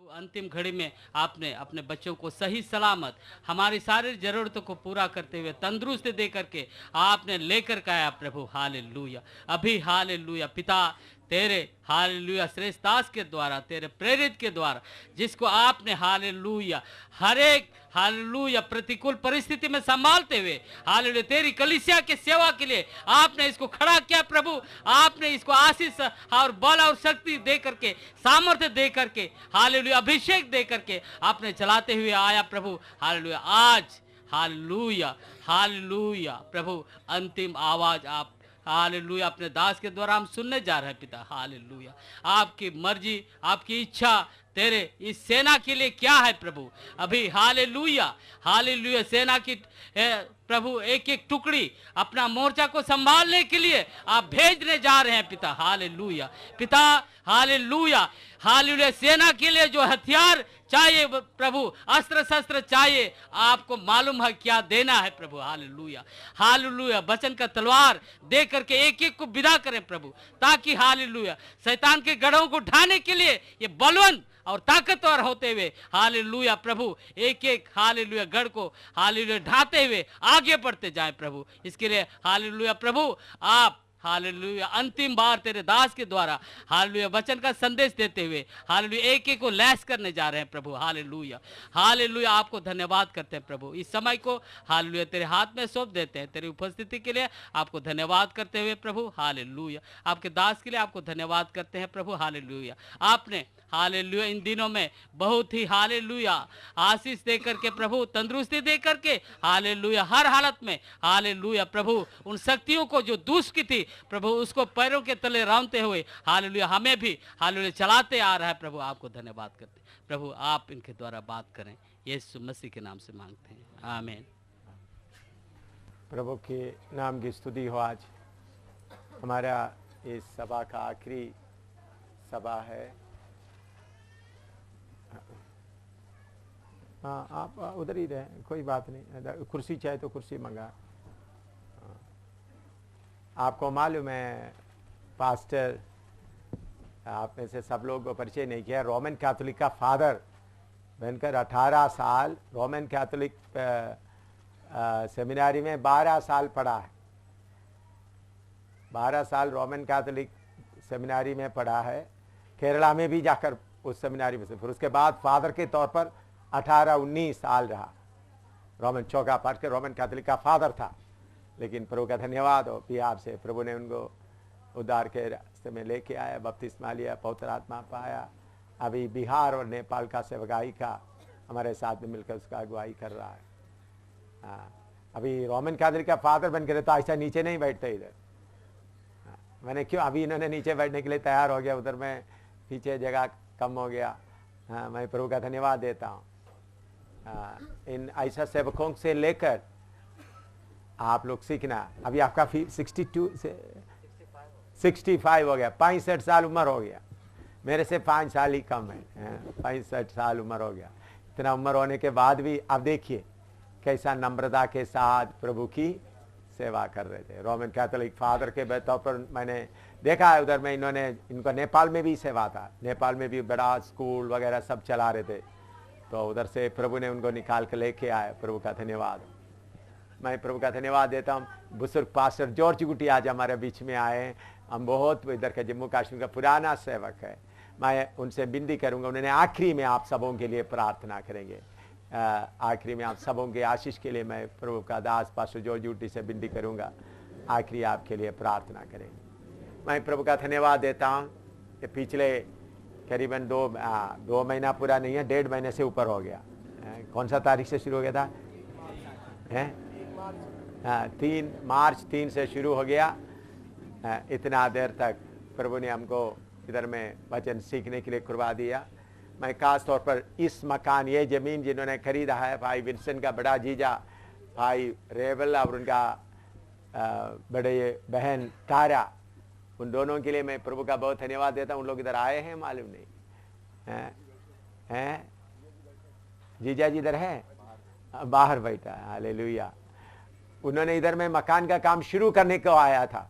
अंतिम घड़ी में आपने अपने बच्चों को सही सलामत हमारी सारी ज़रूरतों को पूरा करते हुए तंदुरुस्त दे करके आपने लेकर के आया प्रभु। हालेलुया। अभी हालेलुया पिता तेरे हालेलुया श्रेष्ठ दास के द्वारा, तेरे प्रेरित के द्वारा, जिसको आपने हालेलुया हर एक हालेलुया प्रतिकूल परिस्थिति में संभालते हुए हालेलुया तेरी कलीसिया के सेवा के लिए आपने इसको खड़ा किया प्रभु। आपने इसको आशीष और बल और शक्ति दे करके, सामर्थ्य दे करके, हालेलुया अभिषेक दे करके आपने चलाते हुए आया प्रभु। हालेलुया आज हालेलुया हालेलुया प्रभु अंतिम आवाज आप हालेलुया अपने दास के द्वारा हम सुनने जा रहे हैं पिता। हालेलुया आपकी मर्जी, आपकी इच्छा तेरे इस सेना के लिए क्या है प्रभु। अभी हालेलुया हालेलुया सेना की प्रभु एक एक टुकड़ी अपना मोर्चा को संभालने के लिए आप भेजने जा रहे हैं पिता। हालेलुया पिता हालेलुया हालेलुया सेना के लिए जो हथियार चाहिए प्रभु, अस्त्र शस्त्र चाहिए, आपको मालूम है क्या देना है प्रभु। हालेलुया हालेलुया वचन का तलवार दे करके एक एक को विदा करें प्रभु, ताकि हालेलुया शैतान के गढ़ों को ढाने के लिए ये बलवंत और ताकतवर होते हुए हालेलुया प्रभु एक एक हालेलुया गढ़ को हालेलुया ढाते हुए आगे बढ़ते जाएं प्रभु। इसके लिए हालेलुया प्रभु आप हालेलुया अंतिम बार तेरे दास के द्वारा हालेलुया वचन का संदेश देते हुए हालेलुया एक एक को लैस करने जा रहे हैं प्रभु। हालेलुया हालेलुया आपको धन्यवाद करते हैं प्रभु। इस समय को हालेलुया तेरे हाथ में सौंप देते हैं। तेरी उपस्थिति के लिए आपको धन्यवाद करते हुए प्रभु। हालेलुया आपके दास के लिए आपको धन्यवाद करते हैं प्रभु। हालेलुया आपने हालेलुया इन दिनों में बहुत ही हालेलुया आशीष दे करके प्रभु, तंदुरुस्ती दे करके हालेलुया हर हालत में हालेलुया प्रभु उन शक्तियों को जो दुष्ट की थी प्रभु उसको पैरों के तले रौंदते हुए हालेलुया हमें भी हालेलुया चलाते आ रहा है प्रभु। आपको धन्यवाद करते प्रभु। आप इनके द्वारा बात करें, यीशु मसीह के नाम से मांगते हैं, आमीन। प्रभु के नाम की स्तुति हो। आज हमारा इस सभा का आखिरी सभा है। हाँ आप उधर ही रहें, कोई बात नहीं, कुर्सी चाहे तो कुर्सी मंगा। आपको मालूम है पास्टर, आप में से सब लोग को परिचय नहीं किया, रोमन कैथोलिक का फादर बनकर 18 साल रोमन कैथोलिक सेमिनारी में 12 साल पढ़ा है। 12 साल रोमन कैथोलिक सेमिनारी में पढ़ा है, केरला में भी जाकर उस सेमिनारी में से। फिर उसके बाद फादर के तौर पर 18-19 साल रहा। रोमन चौका पढ़ के रोमन कैथोलिक का फादर था। लेकिन प्रभु का धन्यवाद हो, बिहार से प्रभु ने उनको उद्धार के रास्ते में लेके आया, बपतिस्मा लिया, पवित्र आत्मा पाया। अभी बिहार और नेपाल का सेवकाई का हमारे साथ में मिलकर उसका अगुवाई कर रहा है। अभी रोमन कैथोलिक का फादर बन के तो ऐसा नीचे नहीं बैठते इधर। मैंने क्यों, अभी इन्होंने नीचे बैठने के लिए तैयार हो गया, उधर में पीछे जगह कम हो गया। मैं प्रभु का धन्यवाद देता हूँ। इन ऐसा सेवकों से लेकर आप लोग सीखना। अभी आपका 62 से 65 हो गया, 65 साल उम्र हो गया। मेरे से 5 साल ही कम है, 65 साल उम्र हो गया। इतना उम्र होने के बाद भी अब देखिए कैसा नम्रता के साथ प्रभु की सेवा कर रहे थे। रोमन कैथोलिक फादर के तौर पर मैंने देखा है उधर में, इन्होंने इनका नेपाल में भी सेवा था। नेपाल में भी बड़ा स्कूल वगैरह सब चला रहे थे, तो उधर से प्रभु ने उनको निकाल कर लेके आए। प्रभु का धन्यवाद। मैं प्रभु का धन्यवाद देता हूँ। बुजुर्ग पास्टर जॉर्ज गुटी आज हमारे बीच में आए। हम बहुत इधर का जम्मू कश्मीर का पुराना सेवक है। मैं उनसे विनती करूँगा, उन्होंने आखिरी में आप सबों के लिए प्रार्थना करेंगे। आखिरी में आप सबों के आशीष के लिए मैं प्रभु का दास पास्टर जॉर्ज गुटी से विनती करूँगा, आखिरी आपके लिए प्रार्थना करेंगे। मैं प्रभु का धन्यवाद देता हूँ कि पिछले करीबन 2 महीना पूरा नहीं है, 1.5 महीने से ऊपर हो गया। कौन सा तारीख से शुरू हो गया था? 3 मार्च 3 से शुरू हो गया। इतना देर तक प्रभु ने हमको इधर में वचन सीखने के लिए करवा दिया। मैं खास तौर पर इस मकान, ये ज़मीन जिन्होंने खरीदा है, भाई विंसेंट का बड़ा जीजा भाई रेवल और उनका बड़े बहन तारा, उन दोनों के लिए मैं प्रभु का बहुत धन्यवाद देता हूँ। उन लोग इधर आए हैं, मालूम नहीं हैं? जीजा जी इधर है, बाहर बैठा है। हालेलुया। उन्होंने इधर में मकान का काम शुरू करने को आया था,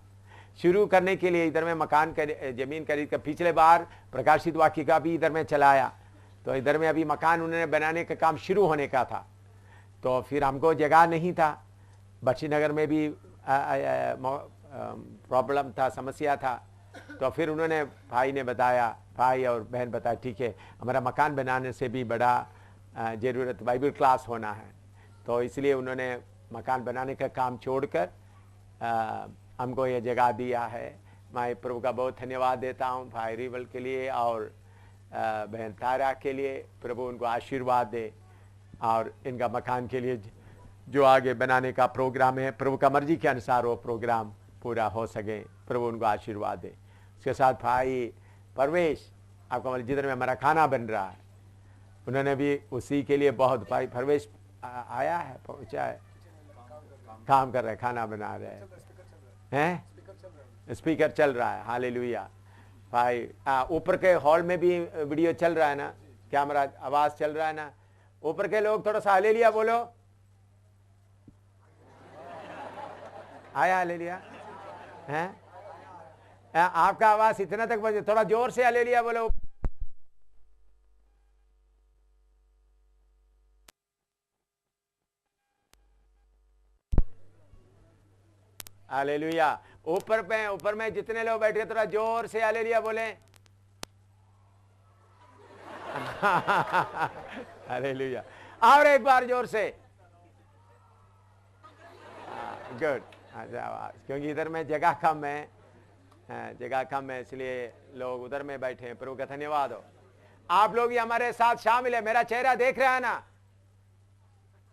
शुरू करने के लिए इधर में मकान का जमीन खरीद कर। पिछले बार प्रकाशित वाक्य का भी इधर में चलाया, तो तो इधर में अभी मकान उन्होंने बनाने का काम शुरू होने का था, तो फिर हमको जगह नहीं था। बख्शी नगर में भी प्रॉब्लम था, समस्या था। तो फिर उन्होंने, भाई ने बताया, भाई और बहन बताया ठीक है, हमारा मकान बनाने से भी बड़ा ज़रूरत बाइबल क्लास होना है। तो इसलिए उन्होंने मकान बनाने का काम छोड़कर हमको ये जगह दिया है। मैं प्रभु का बहुत धन्यवाद देता हूँ भाई रिवल के लिए और बहन तारा के लिए। प्रभु उनको आशीर्वाद दे और इनका मकान के लिए जो आगे बनाने का प्रोग्राम है, प्रभु का मर्जी के अनुसार वो प्रोग्राम पूरा हो सके। प्रभु उनको आशीर्वाद दे। उसके साथ भाई परवेश, आपको जिधर में हमारा खाना बन रहा है, उन्होंने भी उसी के लिए बहुत, भाई परवेश आया है, पहुंचा है, काम कर रहे, खाना बना रहे हैं, स्पीकर चल रहा है। हालेलुया भाई। ऊपर के हॉल में भी वीडियो चल रहा है ना, कैमरा आवाज चल रहा है ना। ऊपर के लोग थोड़ा सा हालेलुया बोलो। आया हालेलुया हैं? आपका आवाज इतना तक बजे, थोड़ा जोर से हालेलुया बोलो। हालेलुया। ऊपर में जितने लोग बैठे थोड़ा जोर से हालेलुया बोले। हालेलुया। और एक बार जोर से। गुड। क्योंकि इधर में जगह कम है, इसलिए लोग उधर में बैठे हैं। प्रभु का धन्यवाद हो। आप लोग भी हमारे साथ शामिल है। मेरा चेहरा देख रहा है ना?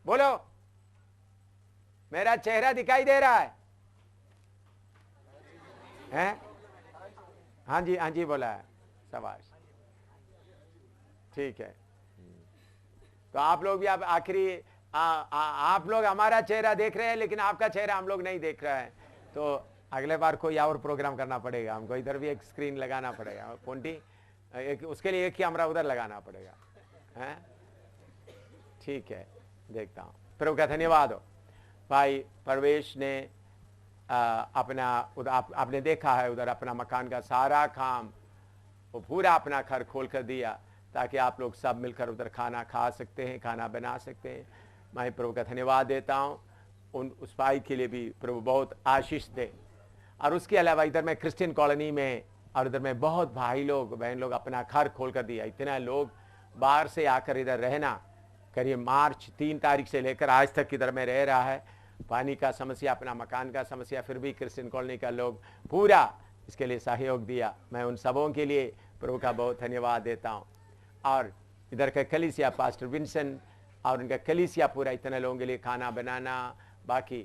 बोलो, मेरा चेहरा दिखाई दे रहा है? हैं? हाँ जी बोला है। शाबाश, ठीक है। तो आप लोग भी, आप आखिरी आप लोग हमारा चेहरा देख रहे हैं, लेकिन आपका चेहरा हम लोग नहीं देख रहे हैं। तो अगले बार कोई और प्रोग्राम करना पड़ेगा हमको। इधर भी एक स्क्रीन लगाना पड़ेगा, पोंटी उसके लिए एक कैमरा उधर लगाना पड़ेगा, हैं? ठीक है, देखता हूँ। प्रभु का धन्यवाद हो। भाई परवेश ने आपने देखा है उधर अपना मकान का सारा काम, वो पूरा अपना घर खोल कर दिया ताकि आप लोग सब मिलकर उधर खाना खा सकते हैं, खाना बना सकते हैं। मैं प्रभु का धन्यवाद देता हूँ। उस भाई के लिए भी प्रभु बहुत आशीष दे। और उसके अलावा इधर में क्रिश्चियन कॉलोनी में और इधर में बहुत भाई लोग बहन लोग अपना घर खोल कर दिया। इतना लोग बाहर से आकर इधर रहना, करीब मार्च 3 तारीख से लेकर आज तक इधर में रह रहा है। पानी का समस्या, अपना मकान का समस्या, फिर भी क्रिश्चियन कॉलोनी का लोग पूरा इसके लिए सहयोग दिया। मैं उन सबों के लिए प्रभु का बहुत धन्यवाद देता हूँ। और इधर का कलीसिया, पास्टर विंसन और उनका कलीसिया पूरा, इतने लोगों के लिए खाना बनाना, बाकी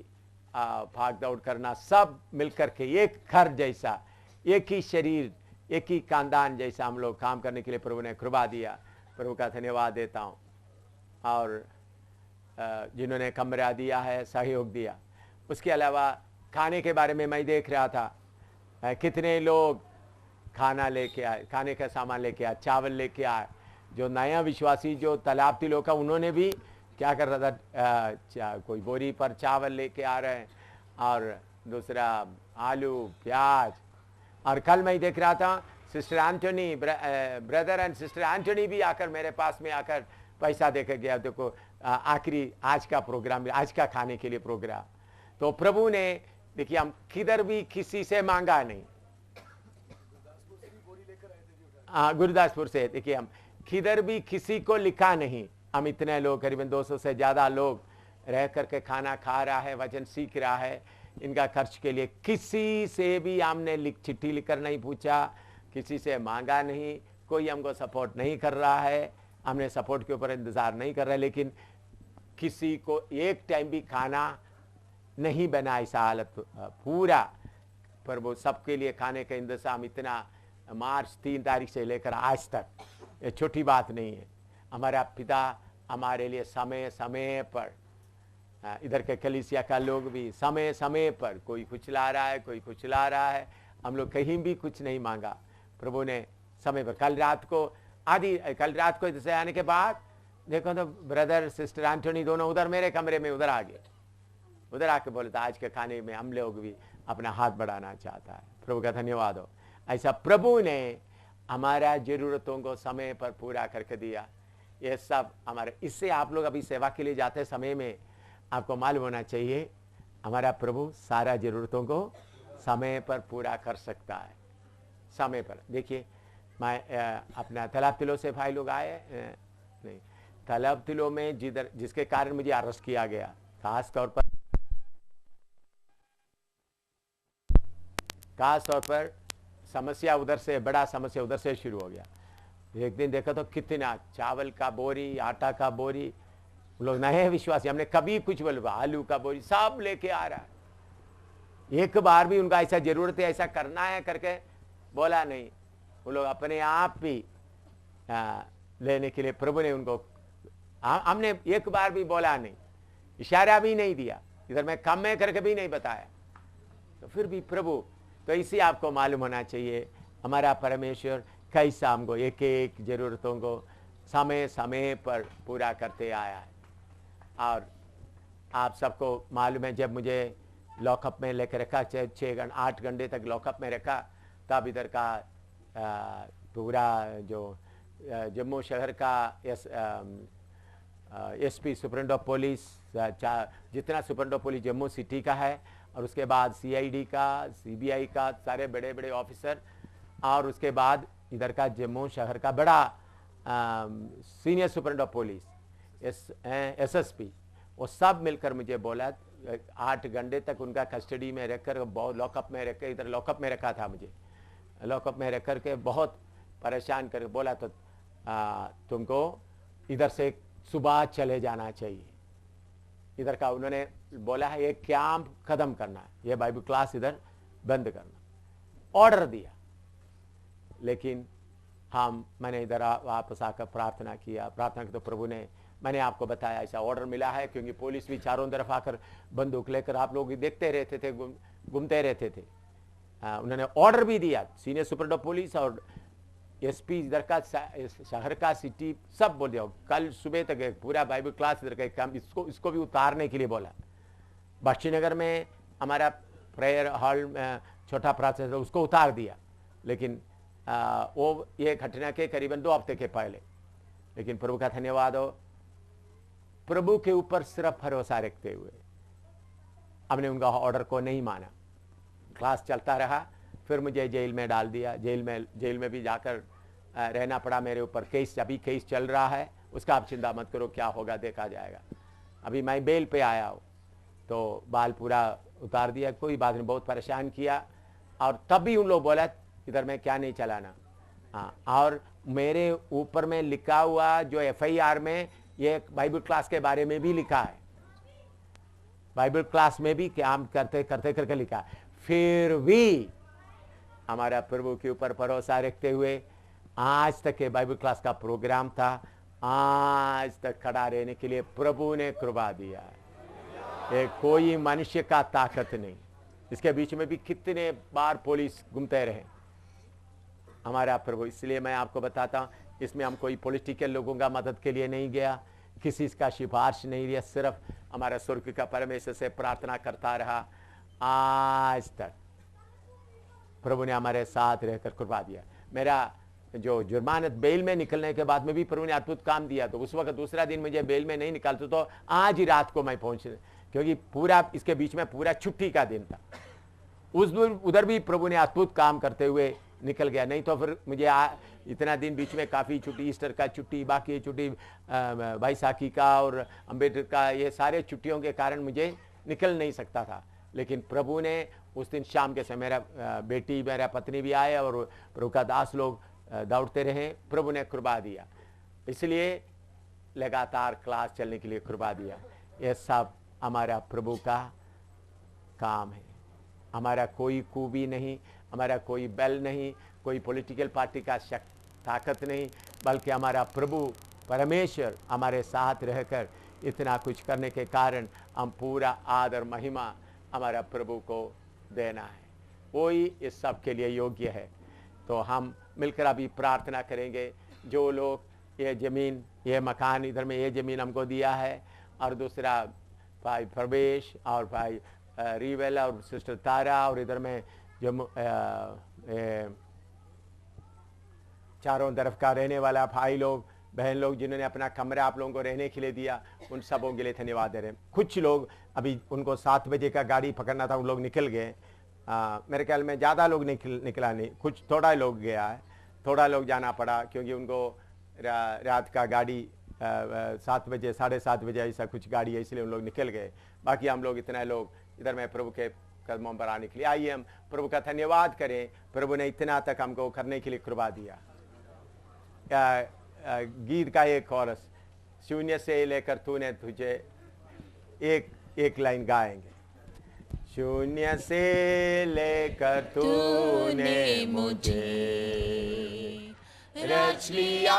भाग दौड़ करना, सब मिलकर के एक घर जैसा, एक ही शरीर, एक ही खानदान जैसा हम लोग काम करने के लिए प्रभु ने कृपा दिया। प्रभु का धन्यवाद देता हूँ। और जिन्होंने कमरा दिया है, सहयोग दिया। उसके अलावा खाने के बारे में मैं देख रहा था, कितने लोग खाना लेके आए, खाने का सामान लेके आए, चावल लेके आए। जो नया विश्वासी जो तालाबती लोग का, उन्होंने भी क्या कर रहा था, कोई बोरी पर चावल लेके आ रहे हैं, और दूसरा आलू प्याज। और कल मैं देख रहा था sister Antony, brother and sister Antony भी आकर मेरे पास में आकर पैसा देकर गया। देखो आखिरी आज का प्रोग्राम, आज का खाने के लिए प्रोग्राम। तो प्रभु ने, देखिए हम किधर भी किसी से मांगा नहीं। गुरदासपुर से, देखिए हम किधर भी किसी को लिखा नहीं। हम इतने लोग, करीबन 200 से ज़्यादा लोग रह करके खाना खा रहा है, वचन सीख रहा है। इनका खर्च के लिए किसी से भी हमने चिट्ठी लिखकर नहीं पूछा, किसी से मांगा नहीं, कोई हमको सपोर्ट नहीं कर रहा है, हमने सपोर्ट के ऊपर इंतज़ार नहीं कर रहे। लेकिन किसी को एक टाइम भी खाना नहीं बना इस हालत पूरा, पर वो सबके लिए खाने का इंतज़ाम इतना मार्च 3 तारीख से लेकर आज तक, ये छोटी बात नहीं है। हमारा पिता हमारे लिए समय समय पर, इधर के कलीसिया का लोग भी समय समय पर, कोई कुछ ला रहा है, कोई कुछ ला रहा है। हम लोग कहीं भी कुछ नहीं मांगा, प्रभु ने समय पर। कल रात को इधर से आने के बाद देखो तो ब्रदर सिस्टर एंटोनी दोनों उधर मेरे कमरे में उधर आ गए, उधर आके बोले था आज के खाने में हम लोग भी अपना हाथ बढ़ाना चाहता है। प्रभु का धन्यवाद हो। ऐसा प्रभु ने हमारा जरूरतों को समय पर पूरा करके दिया। ये सब हमारे, इससे आप लोग अभी सेवा के लिए जाते समय में आपको मालूम होना चाहिए हमारा प्रभु सारा ज़रूरतों को समय पर पूरा कर सकता है। समय पर देखिए, मैं अपना तलाब तिलो से भाई लोग आए, नहीं तलाब तिलो में जिसके कारण मुझे अरेस्ट किया गया, खास तौर पर समस्या उधर से, बड़ा समस्या उधर से शुरू हो गया। एक दिन देखा तो कितना चावल का बोरी, आटा का बोरी, लोग नए विश्वासी, हमने कभी कुछ बोला, आलू का बोरी सब लेके आ रहा है। एक बार भी उनका ऐसा जरूरत है, ऐसा करना है करके बोला नहीं। वो लोग अपने आप भी लेने के लिए प्रभु ने उनको, हमने एक बार भी बोला नहीं, इशारा भी नहीं दिया, इधर मैं कम में करके भी नहीं बताया, तो फिर भी प्रभु, तो इसी आपको मालूम होना चाहिए हमारा परमेश्वर कैसा हमको एक एक जरूरतों को समय समय पर पूरा करते आया है। और आप सबको मालूम है, जब मुझे लॉकअप में लेकर रखा, 8 घंटे तक लॉकअप में रखा, तब इधर का पूरा जो जम्मू शहर का एसपी सुपरिटेंडेंट ऑफ पुलिस, जितना superintendent of police Jammu city का है, और उसके बाद सीआईडी का, सीबीआई का, सारे बड़े बड़े ऑफिसर, और उसके बाद इधर का जम्मू शहर का बड़ा senior superintendent of police, SSP, वो सब मिलकर मुझे बोला 8 घंटे तक उनका कस्टडी में रखकर, बहुत लॉकअप में रख कर, इधर लॉकअप में रखा था मुझे, लॉकअप में रख करके बहुत परेशान करके बोला, तो तुमको इधर से सुबह चले जाना चाहिए। इधर का उन्होंने बोला है ये कैंप खत्म करना है, ये बाइबल क्लास इधर बंद करना, ऑर्डर दिया। लेकिन मैंने इधर वापस आकर प्रार्थना किया तो प्रभु ने, मैंने आपको बताया ऐसा ऑर्डर मिला है, क्योंकि पुलिस भी चारों तरफ आकर बंदूक लेकर आप लोग देखते रहते थे, घूमते रहते थे। उन्होंने ऑर्डर भी दिया, सीनियर सुपरिटेंडेंट ऑफ पुलिस और एसपी इधर का, शहर का, सिटी, सब बोल दिया कल सुबह तक पूरा बाइबल क्लास इधर का काम, इसको भी उतारने के लिए बोला। बख्शीनगर में हमारा प्रेयर हॉल छोटा प्रार्थना, उसको उतार दिया, लेकिन वो ये घटना के करीबन 2 हफ्ते के पहले। लेकिन प्रभु का धन्यवाद हो, प्रभु के ऊपर सिर्फ भरोसा रखते हुए हमने उनका ऑर्डर को नहीं माना, क्लास चलता रहा। फिर मुझे जेल में डाल दिया, जेल में भी जाकर रहना पड़ा मेरे ऊपर। केस, अभी केस चल रहा है, उसका आप चिंता मत करो, क्या होगा देखा जाएगा। अभी मैं बेल पे आया हूँ, तो बाल पूरा उतार दिया, कोई बात नहीं, बहुत परेशान किया। और तब भी उन लोग बोला इधर में क्या नहीं चलाना। हाँ, और मेरे ऊपर में लिखा हुआ जो एफआईआर में ये बाइबल क्लास के बारे में भी लिखा है, बाइबल क्लास में भी काम करते करके लिखा है। फिर भी हमारा प्रभु के ऊपर भरोसा रखते हुए आज तक के बाइबल क्लास का प्रोग्राम था, आज तक खड़ा रहने के लिए प्रभु ने कृपा दिया है। कोई मनुष्य का ताकत नहीं, इसके बीच में भी कितने बार पुलिस घूमते रहे हमारा प्रभु। इसलिए मैं आपको बताता हूँ, इसमें हम कोई पॉलिटिकल लोगों का मदद के लिए नहीं गया, किसी का सिफारिश नहीं लिया, सिर्फ हमारा स्वर्ग का परमेश्वर से प्रार्थना करता रहा। आज तक प्रभु ने हमारे साथ रहकर कृपा दिया। मेरा जो जुर्मानत बेल में निकलने के बाद में भी प्रभु ने अद्भुत काम दिया, तो उस वक्त दूसरा दिन मुझे बेल में नहीं निकालते तो आज ही रात को मैं पहुंच, क्योंकि पूरा इसके बीच में पूरा छुट्टी का दिन था। उस दिन उधर भी प्रभु ने अद्भुत काम करते हुए निकल गया, नहीं तो फिर मुझे इतना दिन बीच में काफ़ी छुट्टी, ईस्टर का छुट्टी, बाकी छुट्टी, बैसाखी का और अम्बेडकर का, ये सारे छुट्टियों के कारण मुझे निकल नहीं सकता था। लेकिन प्रभु ने उस दिन शाम के समय, मेरा बेटी, मेरा पत्नी भी आए और प्रभु का दास लोग दौड़ते रहे, प्रभु ने कृपा दिया, इसलिए लगातार क्लास चलने के लिए कृपा दिया। ये सब हमारा प्रभु का काम है। हमारा कोई खूबी नहीं, हमारा कोई बल नहीं, कोई पॉलिटिकल पार्टी का ताकत नहीं, बल्कि हमारा प्रभु परमेश्वर हमारे साथ रहकर इतना कुछ करने के कारण हम पूरा आदर महिमा हमारा प्रभु को देना है। वही इस सब के लिए योग्य है। तो हम मिलकर अभी प्रार्थना करेंगे। जो लोग ये ज़मीन, ये मकान, इधर में ये ज़मीन हमको दिया है, और दूसरा भाई प्रवेश और भाई रिवेल और सिस्टर तारा, और इधर में जो चारों तरफ का रहने वाला भाई लोग, बहन लोग जिन्होंने अपना कमरा आप लोगों को रहने के लिए दिया, उन सबों के लिए धन्यवाद दे रहे हैं। कुछ लोग अभी उनको 7 बजे का गाड़ी पकड़ना था, उन लोग निकल गए। मेरे ख्याल में ज़्यादा लोग निकला नहीं, कुछ थोड़ा लोग गया है, थोड़ा लोग जाना पड़ा क्योंकि उनको रात का गाड़ी 7 बजे 7:30 बजे ऐसा कुछ गाड़ी है, इसलिए उन लोग निकल गए। बाकी हम लोग इतना लोग इधर में प्रभु के कदमों पर आने के लिए आइए, हम प्रभु का धन्यवाद करें। प्रभु ने इतना तक हमको करने के लिए कृपा दिया। गीत का एक कोरस, शून्य से लेकर तूने तुझे, एक लाइन गाएंगे। शून्य से लेकर तूने मुझे रच लिया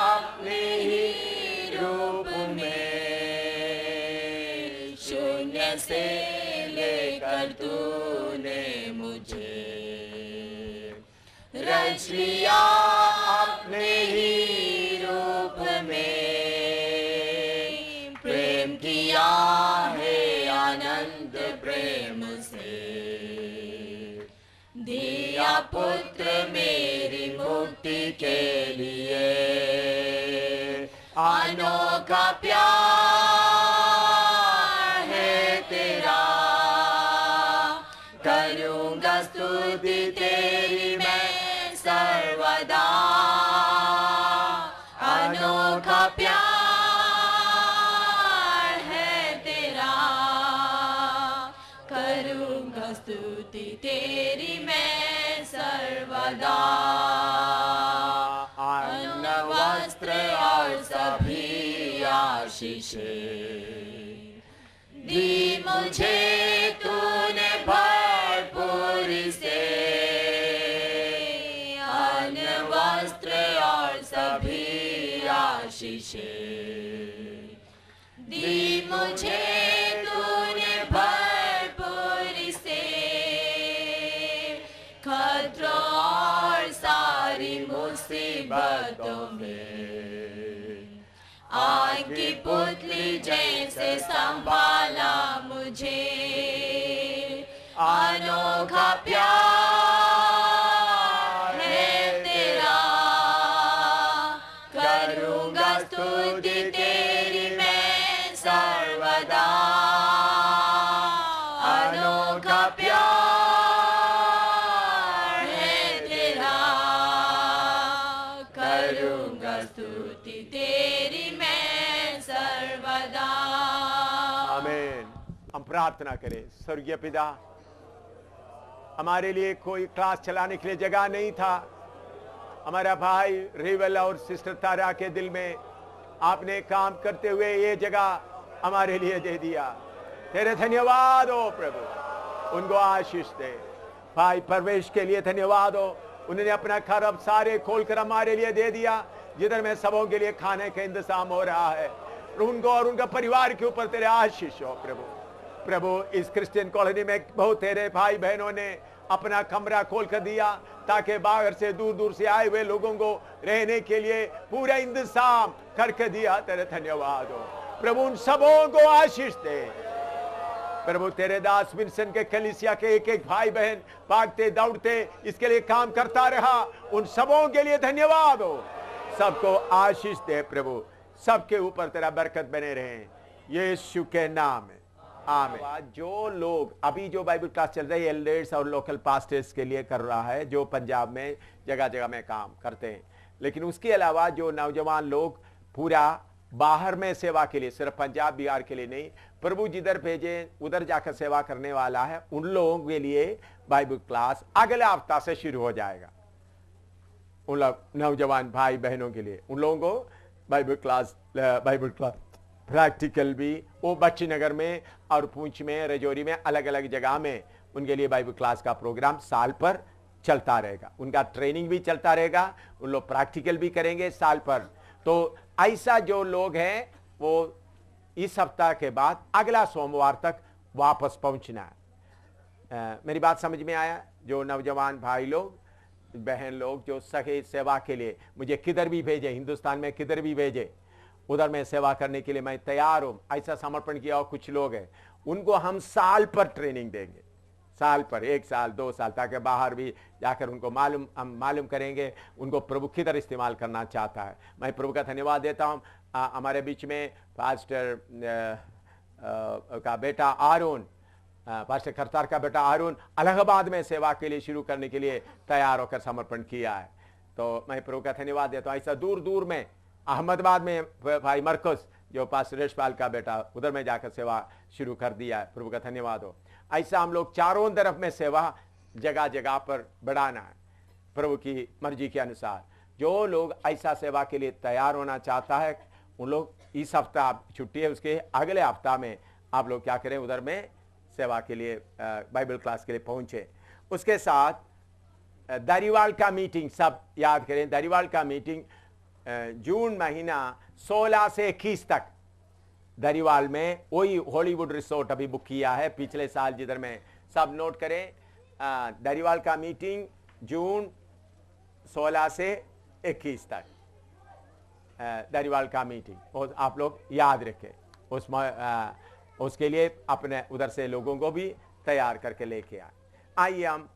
अपने ही रूप में, शून्य से लेकर तूने मुझे रच लिया अपने ही रूप में, प्रेम किया है आनंद प्रेम से, दिया पुत्र मेरी मुक्ति के लिए, अनोखा प्यार है तेरा, करूंगा स्तुति तेरी मैं सर्वदा, अनोखा प्यार है तेरा, करूंगा स्तुति तेरी मैं सर्वदा, अन्न वस्त्र और सभी आशीषें दी मुझे तूने भरपूरी से, अन्न वस्त्र और सभी आशीषें दी मुझे तूने भरपूरी से, खतरों और सारी मुसीबतों में आग की पुतली जैसे संभाला मुझे, अनोखा प्यार है तेरा, करूंगा स्तुति तेरी मैं सर्वदा, अनोखा प्यार है तेरा, करूंगा स्तुति तेरी मैं सर्वदा। आमीन। हम प्रार्थना करें। स्वर्गीय पिता, हमारे लिए कोई क्लास चलाने के लिए जगह नहीं था। हमारा भाई रिवल और सिस्टर तारा के दिल में आपने काम करते हुए ये जगह हमारे लिए दे दिया। तेरे धन्यवाद हो प्रभु, उनको आशीष दे। भाई परवेश के लिए धन्यवाद हो, उन्होंने अपना घर अब सारे खोलकर हमारे लिए दे दिया, जिधर में सबों के लिए खाने का इंतजाम हो रहा है। उनको और उनका परिवार के ऊपर तेरे आशीष हो प्रभु। प्रभु, इस क्रिश्चियन कॉलोनी में बहुत तेरे भाई बहनों ने अपना कमरा खोल कर दिया ताकि बाहर से दूर दूर से आए हुए लोगों को रहने के लिए पूरा इंतजाम करके दिया। तेरे धन्यवाद हो प्रभु, उन सबों को आशीष दे प्रभु। तेरे दास विंसन के कलीसिया के एक एक भाई बहन भागते दौड़ते इसके लिए काम करता रहा, उन सबों के लिए धन्यवाद हो। सबको आशीष दे प्रभु, सबके ऊपर तेरा बरकत बने रहे, यीशु के नाम में आमीन। जो लोग अभी जो बाइबल क्लास चल रही है एल्डर्स और लोकल पास्टर्स के लिए कर रहा है, जो पंजाब में जगह जगह में काम करते हैं, लेकिन उसके अलावा जो नौजवान लोग पूरा बाहर में सेवा के लिए, सिर्फ पंजाब बिहार के लिए नहीं, प्रभु जिधर भेजे उधर जाकर सेवा करने वाला है, उन लोगों के लिए बाइबल क्लास अगले हफ्ता से शुरू हो जाएगा। उन लोग नौजवान भाई बहनों के लिए उन लोगों को बाइबल क्लास प्रैक्टिकल भी वो बच्ची नगर में और पूंछ में, रजौरी में, अलग अलग जगह में उनके लिए बाइबल क्लास का प्रोग्राम साल पर चलता रहेगा। उनका ट्रेनिंग भी चलता रहेगा, उन लोग प्रैक्टिकल भी करेंगे साल पर। तो ऐसा जो लोग हैं वो इस सप्ताह के बाद अगला सोमवार तक वापस पहुंचना है। मेरी बात समझ में आया? जो नौजवान भाई लोग बहन लोग जो सही सेवा के लिए मुझे किधर भी भेजे, हिंदुस्तान में किधर भी भेजे, उधर मैं सेवा करने के लिए मैं तैयार हूं, ऐसा समर्पण किया और कुछ लोग हैं, उनको हम साल पर ट्रेनिंग देंगे। साल पर, 1 साल 2 साल, ताकि बाहर भी जाकर उनको हम मालूम करेंगे उनको प्रभु किधर इस्तेमाल करना चाहता है। मैं प्रभु का धन्यवाद देता हूँ। हमारे बीच में पास्टर का बेटा आरोन, पास्टर करतार का बेटा आरोन इलाहाबाद में सेवा के लिए शुरू करने के लिए तैयार होकर समर्पण किया है। तो मैं प्रभु का धन्यवाद देता हूँ। ऐसा दूर दूर में अहमदाबाद में भाई मरकस जो पास्टर सुरेशपाल का बेटा, उधर में जाकर सेवा शुरू कर दिया है। प्रभु का धन्यवाद हो। ऐसा हम लोग चारों तरफ में सेवा जगह जगह पर बढ़ाना है प्रभु की मर्जी के अनुसार। जो लोग ऐसा सेवा के लिए तैयार होना चाहता है उन लोग इस हफ्ता छुट्टी है, उसके अगले हफ्ता में आप लोग क्या करें, उधर में सेवा के लिए बाइबल क्लास के लिए पहुंचे। उसके साथ दरिवाल का मीटिंग सब याद करें। दरिवाल का मीटिंग जून महीना 16 से 21 तक दरिवाल में, वही हॉलीवुड रिसोर्ट अभी बुक किया है पिछले साल, जिधर में सब नोट करें। दरिवाल का मीटिंग जून 16 से 21 तक दरिवाल का मीटिंग, और आप लोग याद रखें। उसके लिए अपने उधर से लोगों को भी तैयार करके लेके आए। आइए हम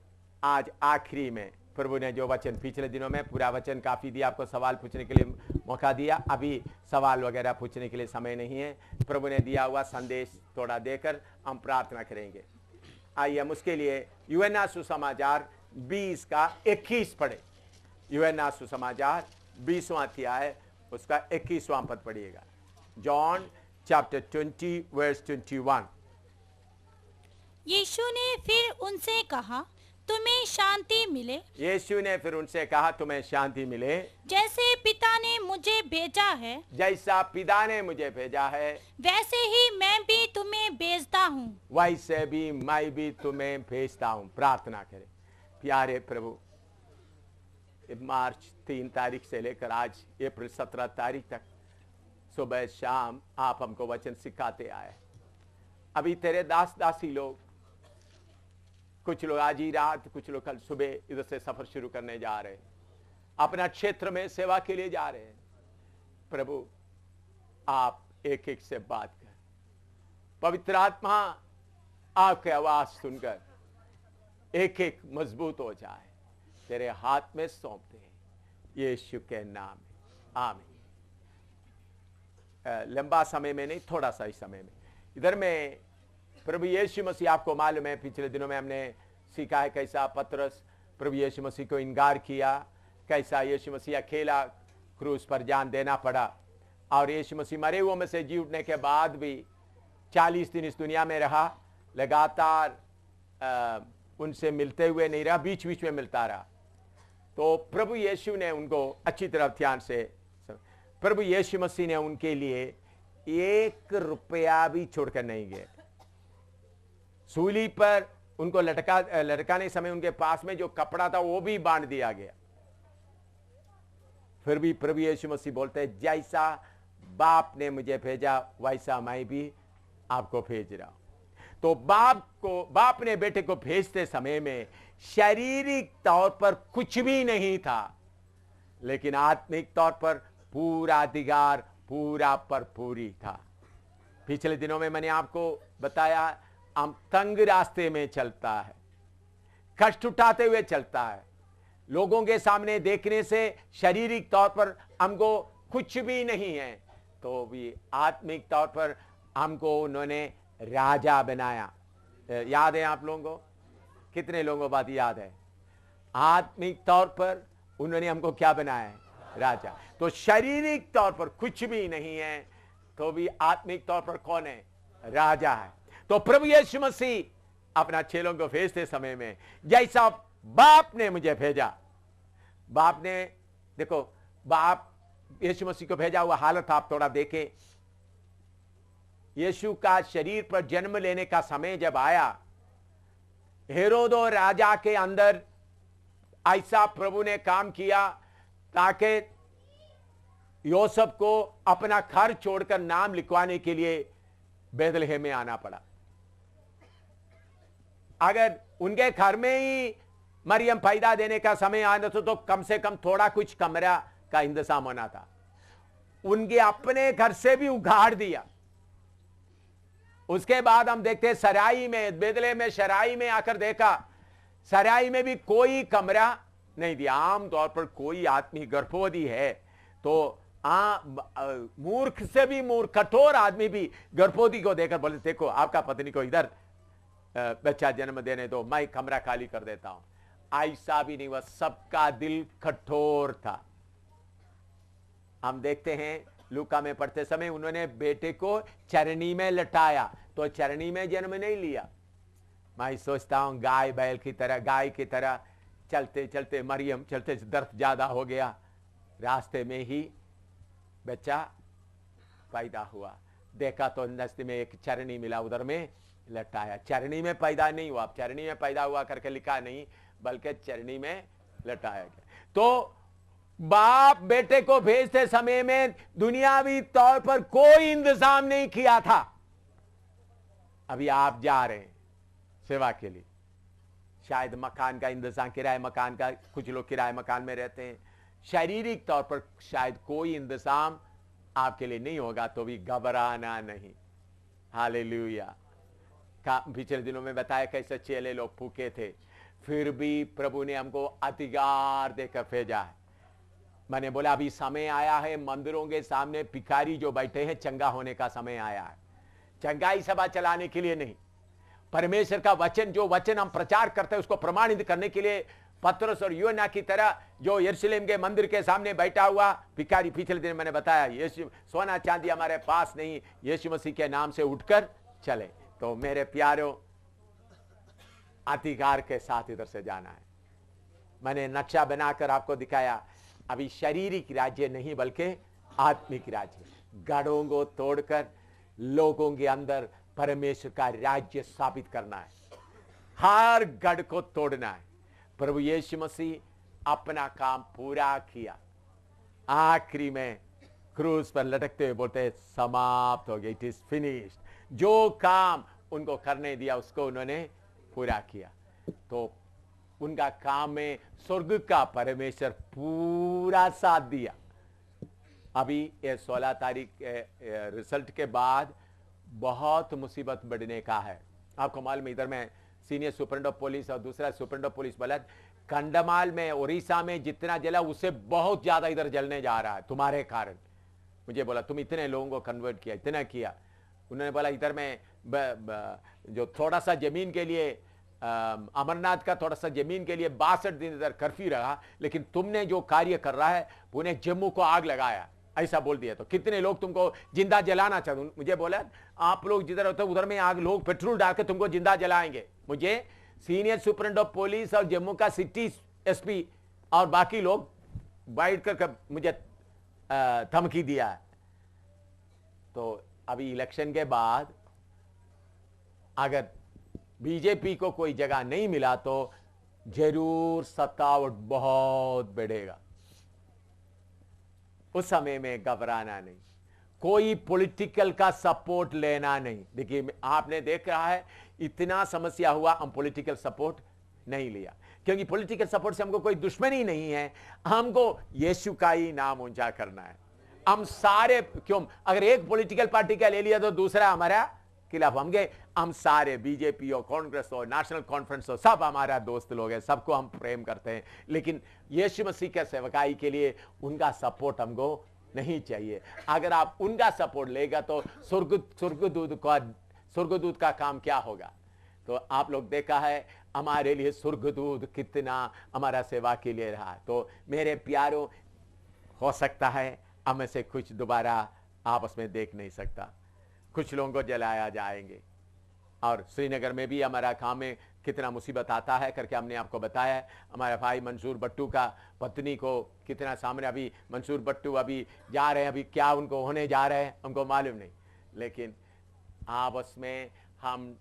आज आखिरी में प्रभु ने जो वचन पिछले दिनों में पूरा वचन काफी दिया, आपको सवाल पूछने के लिए मौका दिया। अभी सवाल वगैरह पूछने के लिए समय नहीं है। प्रभु ने दिया हुआ संदेश थोड़ा देकर हम प्रार्थना करेंगे। आइए हम उसके लिए यूहन्ना सुसमाचार 20 का 21 पढ़े। यूहन्ना सुसमाचार 20वां अध्याय उसका 21वां पद पढ़िएगा। John chapter 20 verse 21। यीशु ने फिर उनसे कहा, तुम्हें शांति मिले। यीशु ने फिर उनसे कहा, तुम्हें शांति मिले। जैसे पिता ने मुझे भेजा है, जैसा पिता ने मुझे भेजा है, वैसे ही मैं भी तुम्हें भेजता हूँ। वैसे भी मैं भी तुम्हें भेजता हूँ। प्रार्थना करें। प्यारे प्रभु, मार्च 3 तारीख से लेकर आज अप्रैल 17 तारीख तक सुबह शाम आप हमको वचन सिखाते आए। अभी तेरे दास दासी लोग, कुछ लोग आज ही रात, कुछ लोग कल सुबह इधर से सफर शुरू करने जा रहे हैं, अपना क्षेत्र में सेवा के लिए जा रहे हैं। प्रभु आप एक एक से बात कर। पवित्र आत्मा आपकी आवाज सुनकर एक एक मजबूत हो जाए। तेरे हाथ में सौंपते हैं यीशु के नाम में, आमीन। लंबा समय में नहीं, थोड़ा सा ही समय में। इधर में प्रभु यीशु मसीह, आपको मालूम है पिछले दिनों में हमने सीखा है कैसा पतरस प्रभु यीशु मसीह को इनकार किया, कैसा यीशु मसीह अकेला क्रूस पर जान देना पड़ा, और यीशु मसीह मरे हुओं में से जी उठने के बाद भी 40 दिन इस दुनिया में रहा, लगातार उनसे मिलते हुए नहीं रहा, बीच बीच में मिलता रहा। तो प्रभु यीशु ने उनको अच्छी तरह ध्यान से, प्रभु यीशु मसीह ने उनके लिए 1 रुपया भी छोड़कर नहीं गए। सूली पर उनको लटकाने समय उनके पास में जो कपड़ा था वो भी बांट दिया गया। फिर भी प्रभु यीशु मसीह बोलते हैं, जैसा बाप ने मुझे भेजा वैसा मैं भी आपको भेज रहा हूं। तो बाप ने बेटे को भेजते समय में शारीरिक तौर पर कुछ भी नहीं था, लेकिन आत्मिक तौर पर पूरा अधिकार, पूरा पर पूरी था। पिछले दिनों में मैंने आपको बताया, हम तंग रास्ते में चलता है, कष्ट उठाते हुए चलता है, लोगों के सामने देखने से शारीरिक तौर पर हमको कुछ भी नहीं है, तो भी आत्मिक तौर पर हमको उन्होंने राजा बनाया। याद है आप लोगों को? कितने लोगों को बात याद है? आत्मिक तौर पर उन्होंने हमको क्या बनाया है? राजा। तो शारीरिक तौर पर कुछ भी नहीं है, तो भी आत्मिक तौर पर कौन है? राजा है। तो प्रभु यीशु मसीह अपना चेलों को भेजते समय में, जैसा बाप ने मुझे भेजा, बाप ने, देखो बाप यीशु मसीह को भेजा हुआ हालत आप थोड़ा देखें। यीशु का शरीर पर जन्म लेने का समय जब आया, हेरोदो राजा के अंदर ऐसा प्रभु ने काम किया ताकि योसेफ को अपना घर छोड़कर नाम लिखवाने के लिए बैतलहम में आना पड़ा। अगर उनके घर में ही मरियम पैदा देने का समय आना तो कम से कम थोड़ा कुछ कमरा का इंतजाम होना था। उनके अपने घर से भी उगाड़ दिया। उसके बाद हम देखते हैं सराई में, बेदले में शराई में आकर देखा, सराई में भी कोई कमरा नहीं दिया। आमतौर पर कोई आदमी गर्भवती है तो मूर्ख से भी मूर्ख, कठोर आदमी भी गर्भवती को देखकर बोले देखो आपका पत्नी को इधर बच्चा जन्म देने दो, मैं कमरा खाली कर देता हूं। ऐसा भी नहीं हुआ, सबका दिल कठोर था। हम देखते हैं लूका में पढ़ते समय उन्होंने बेटे को चरनी में लटाया, तो चरनी में जन्म नहीं लिया। मैं सोचता हूं गाय बैल की तरह, गाय की तरह चलते चलते मरियम चलते दर्द ज्यादा हो गया, रास्ते में ही बच्चा पैदा हुआ। देखा तो नस्ती में एक चरनी मिला, उधर में लटाया। चरनी में पैदा नहीं हुआ, चरनी में पैदा हुआ करके लिखा नहीं, बल्कि चरनी में लटाया गया। तो बाप बेटे को भेजते समय में दुनियावी तौर पर कोई इंतजाम नहीं किया था। अभी आप जा रहे हैं सेवा के लिए, शायद मकान का इंतजाम, किराए मकान का, कुछ लोग किराए मकान में रहते हैं, शारीरिक तौर पर शायद कोई इंतजाम आपके लिए नहीं होगा, तो भी घबराना नहीं। हालेलुया। पिछले दिनों में बताया कैसे चेले लोग भूखे थे, फिर भी प्रभु ने हमको अधिकार देकर भेजा है। मैंने बोला अभी समय आया है, मंदिरों के सामने भिखारी जो बैठे हैं, चंगा होने का समय आया है। चंगाई सभा चलाने के लिए नहीं, परमेश्वर का वचन, जो वचन हम प्रचार करते हैं उसको प्रमाणित करने के लिए पतरस और यूहन्ना की तरह जो यरूशलेम के मंदिर के सामने बैठा हुआ भिखारी, पिछले दिन मैंने बताया, यीशु सोना चांदी हमारे पास नहीं, यीशु मसीह के नाम से उठकर चले। तो मेरे प्यारों, अधिकार के साथ इधर से जाना है। मैंने नक्शा बनाकर आपको दिखाया, अभी शारीरिक राज्य नहीं बल्कि आत्मिक राज्य। गढ़ों को तोड़कर लोगों के अंदर परमेश्वर का राज्य स्थापित करना है, हर गढ़ को तोड़ना है। प्रभु यीशु मसीह अपना काम पूरा किया, आखिरी में क्रूस पर लटकते हुए बोलते हैं समाप्त हो गया, इट इज फिनिश्ड। जो काम उनको करने दिया उसको उन्होंने पूरा किया। तो उनका काम में स्वर्ग का परमेश्वर पूरा साथ दिया। अभी ये 16 तारीख रिजल्ट के बाद बहुत मुसीबत बढ़ने का है। आपको मालूम है, इधर में सीनियर सुपरिटेंडेंट ऑफ पुलिस और दूसरा सुपरिटेंडेंट ऑफ पुलिस बोला कंडमाल में, उड़ीसा में जितना जला उससे बहुत ज्यादा इधर जलने जा रहा है तुम्हारे कारण। मुझे बोला तुम इतने लोगों को कन्वर्ट किया, इतना किया। उन्होंने बोला इधर में जो थोड़ा सा जमीन के लिए अमरनाथ का थोड़ा सा जमीन के लिए 62 दिन इधर कर्फ्यू रहा, लेकिन तुमने जो कार्य कर रहा है उन्हें जम्मू को आग लगाया, ऐसा बोल दिया। तो कितने लोग तुमको जिंदा जलाना चाहते? मुझे बोला आप लोग जिधर होते उधर में आग, लोग पेट्रोल डाल के तुमको जिंदा जलाएंगे। मुझे सीनियर सुपरिटेंडेंट ऑफ पुलिस और जम्मू का सिटी एसपी और बाकी लोग बैठ कर मुझे धमकी दिया है। तो अभी इलेक्शन के बाद अगर बीजेपी को कोई जगह नहीं मिला तो जरूर सत्तावट बहुत बढ़ेगा। उस समय में घबराना नहीं, कोई पॉलिटिकल का सपोर्ट लेना नहीं। देखिए आपने देख रहा है इतना समस्या हुआ, हम पॉलिटिकल सपोर्ट नहीं लिया, क्योंकि पॉलिटिकल सपोर्ट से हमको कोई दुश्मनी नहीं है, हमको यीशु का ही नाम ऊंचा करना है। हम सारे क्यों, अगर एक पॉलिटिकल पार्टी का ले लिया तो दूसरा हमारा खिलाफ, हम सारे बीजेपी हो, कांग्रेस हो, नेशनल कॉन्फ्रेंस हो, सब हमारा दोस्त लोग हैं, सबको हम प्रेम करते हैं, लेकिन यीशु मसीह के सेवकाई के लिए उनका सपोर्ट हमको नहीं चाहिए। अगर आप उनका सपोर्ट लेगा तो स्वर्गदूत का काम क्या होगा? तो आप लोग देखा है हमारे लिए स्वर्गदूत कितना हमारा सेवा के लिए रहा। तो मेरे प्यारों, हो सकता है हम से कुछ दोबारा आपस में देख नहीं सकता, कुछ लोगों को जलाया जाएंगे। और श्रीनगर में भी हमारा काम में कितना मुसीबत आता है करके हमने आपको बताया। हमारे भाई मंसूर भट्टू का पत्नी को कितना सामने, अभी मंसूर भट्टू अभी जा रहे हैं, अभी क्या उनको होने जा रहे हैं हमको मालूम नहीं, लेकिन आपस में हम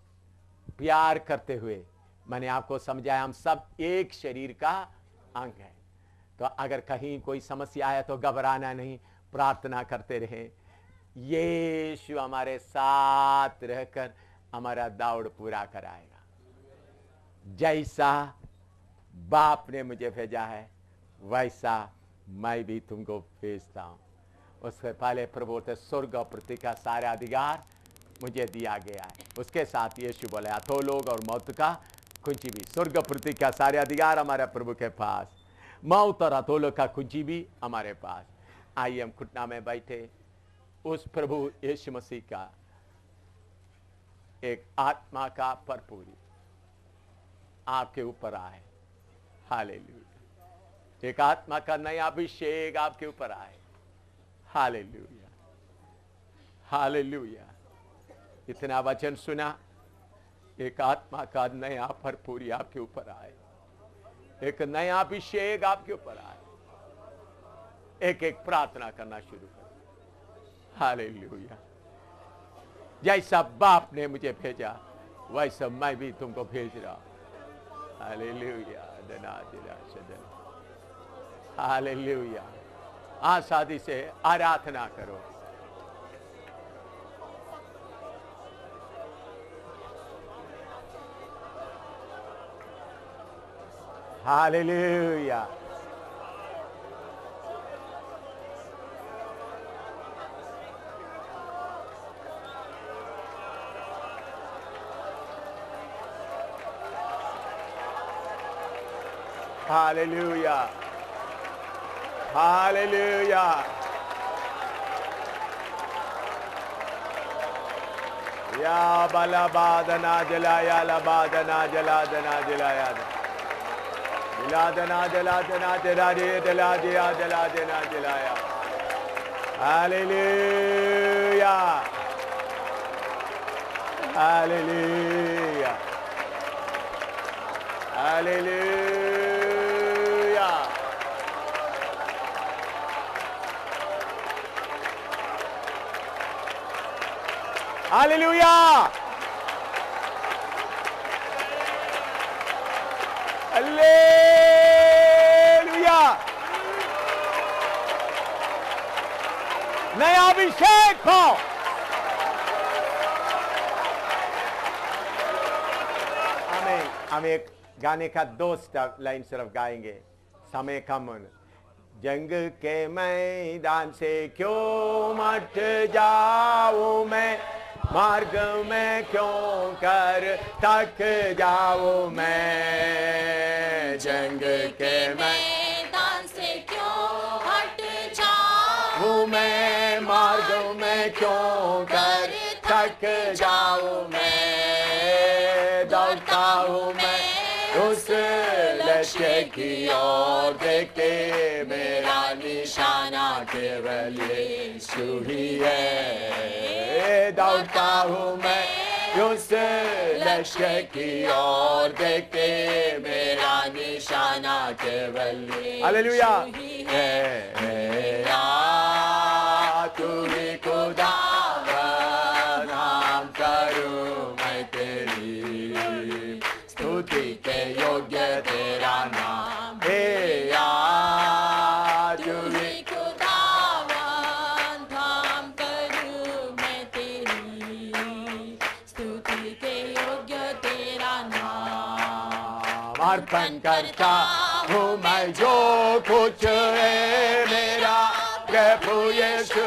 प्यार करते हुए, मैंने आपको समझाया हम सब एक शरीर का अंग है। तो अगर कहीं कोई समस्या है तो घबराना नहीं, प्रार्थना करते रहें, यीशु हमारे साथ रहकर हमारा दौड़ पूरा कराएगा। जैसा बाप ने मुझे भेजा है वैसा मैं भी तुमको भेजता हूं। उससे पहले प्रभु बोलते स्वर्ग और पृथ्वी का सारा अधिकार मुझे दिया गया है। उसके साथ यीशु बोले अधोलोक और मौत का कुंजी भी, स्वर्ग पृथ्वी का सारे अधिकार हमारे प्रभु के पास, मौत और अधोलोक का कुंजी भी हमारे पास। आइए हम घुटना में बैठे उस प्रभु यीशु मसीह का एक आत्मा का भरपूरी आपके ऊपर आए। हालेलुया। एक आत्मा का नया अभिषेक आपके ऊपर आए। Hallelujah, hallelujah. इतना वचन सुना, एक आत्मा का नया भरपूरी आपके ऊपर आए, एक नया अभिषेक आपके ऊपर आए। एक एक प्रार्थना करना शुरू करो। हालेलुया। जैसा बाप ने मुझे भेजा वैसा मैं भी तुमको भेज रहा हूं। हालेलुया। हालेलुया। आसादी से आराधना करो। Hallelujah. Hallelujah. Hallelujah. Ya balabadana jalaya labadana jaladana jalaya. Jaladana jaladana jaladana jaladana jalaya. Hallelujah. Hallelujah. Hallelujah. Hallelujah. Hallelujah. नया अभिषेक पाओ। हम एक गाने का 2 लाइन सिर्फ गाएंगे, समय कम। जंग के मैदान से क्यों मट जाऊं मैं, मार्ग में क्यों कर थक जाऊं मैं। जंग के मैदान से क्यों हट जाऊं मैं, मार्ग में क्यों कर थक जाऊं मैं। दौड़ता हूँ मैं उस लक्ष्य की ओर, देखते मेरा निशाना केवल यीशु ही है। दौड़ता हूँ मैं उस लक्ष्य की ओर, देखते मेरा निशाना केवल हालेलुया है। तू ही खुदा नाम करूं मैं तेरी, स्तुति के योग्य तेरा नाम है। तू ही खुदावन धाम करूं मैं तेरी, स्तुति के योग्य तेरा नाम। अर्पण करता हूँ मैं जो कुछ है मेरा, प्रभु यीशु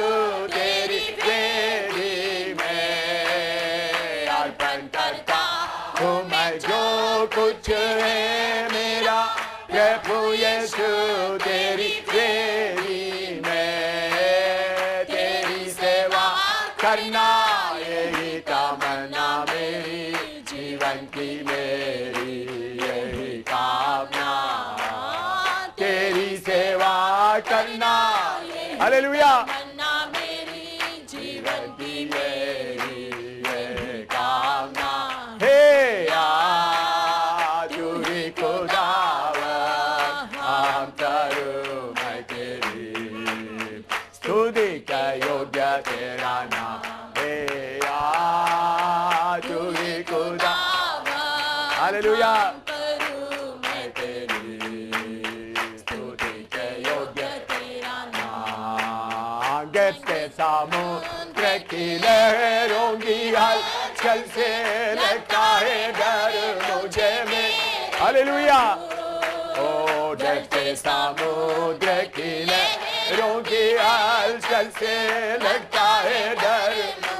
तेरी वेदी में। अर्पण करता हूँ मैं जो कुछ है मेरा, प्रभु यीशु तेरी वेदी में। तेरी सेवा करना यही तमन्ना मेरी, जीवन की मेरी यही कामना। तेरी सेवा करना हालेलुया मेरी जीवन की मेरी यही कामना है। तू ही खुदावन हम करूं मैं तेरी, स्तुति का योग्य तेरा नाम है। तू ही खुदावन हालेलुया मैं तेरी, स्तुति के योग्य तेरा नाम। गहते समुद्र की लहरों की हलचल से लगता है डर मुझे में। हालेलुया। ओ डरते समुद्र की लहरों की हलचल से लगता है डर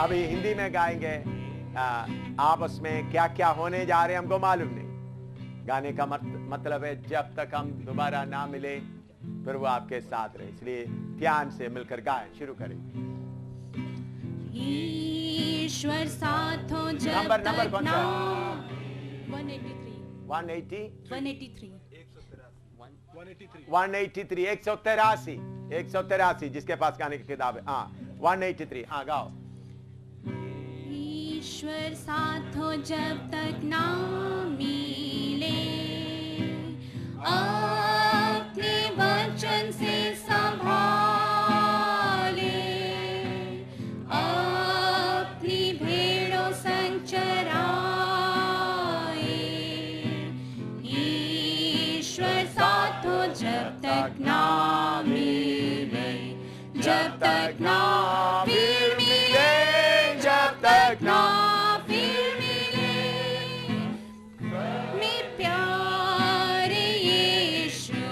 अभी हिंदी में गाएंगे। आपस में क्या क्या होने जा रहे हैं हमको मालूम नहीं। गाने का मतलब है जब तक हम दोबारा ना मिले फिर वो आपके साथ रहे, इसलिए ध्यान से मिलकर गाएं। शुरू करें। ईश्वर साथ हो जब नंबर तक कौन ना। सा? 183 180 183 183 183 जिसके पास गाने की किताब है। हाँ 183। हाँ गाओ। ईश्वर साथ हो जब तक ना मिले, अपने वचन से संभाले, अपनी भेड़ों संग चराए। ईश्वर साथ हो जब तक ना मिले, जब तक ना फिर मिले, जब तक ना फिर मिले। मैं प्यारे यीशु